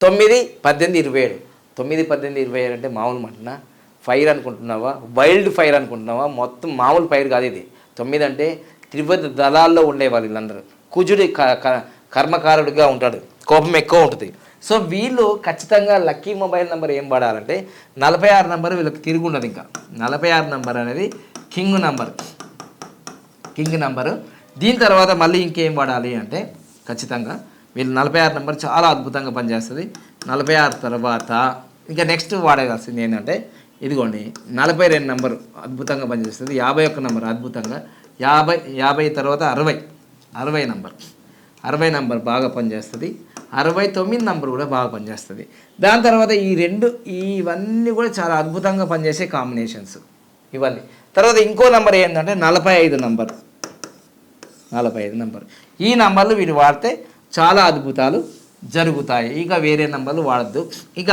9, 18, 27. 9, 18, 27 అంటే మామూలు మంటనా? ఫైర్ అనుకుంటున్నావా? వైల్డ్ ఫైర్ అనుకుంటున్నావా? మొత్తం మామూలు ఫైర్ కాదు ఇది. 9 అంటే త్రివిధ దళాల్లో ఉండేవాళ్ళు వీళ్ళందరూ. కుజుడి కర్మకారుడిగా ఉంటాడు, కోపం ఎక్కువ ఉంటుంది. సో వీళ్ళు ఖచ్చితంగా లక్కీ మొబైల్ నెంబర్ ఏం వాడాలంటే 46 నెంబర్ వీళ్ళకి తిరిగి ఉండదు. ఇంకా 46 నెంబర్ అనేది కింగ్ నెంబరు. దీని తర్వాత మళ్ళీ ఇంకేం వాడాలి అంటే ఖచ్చితంగా వీళ్ళు 46 నెంబర్ చాలా అద్భుతంగా పనిచేస్తుంది. 46 తర్వాత ఇంకా నెక్స్ట్ వాడేయాల్సింది ఏంటంటే ఇదిగోండి 42 నెంబరు అద్భుతంగా పనిచేస్తుంది. 51 నెంబర్ అద్భుతంగా, 50 తర్వాత 60 నెంబర్, 60 నెంబర్ బాగా పనిచేస్తుంది. 69 నెంబర్ కూడా బాగా పనిచేస్తుంది. దాని తర్వాత ఇవన్నీ కూడా చాలా అద్భుతంగా పనిచేసే కాంబినేషన్స్ ఇవన్నీ. తర్వాత ఇంకో నెంబర్ ఏంటంటే 45 నెంబర్. ఈ నెంబర్లు వీరు వాడితే చాలా అద్భుతాలు జరుగుతాయి. ఇక వేరే నెంబర్లు వాడద్దు. ఇక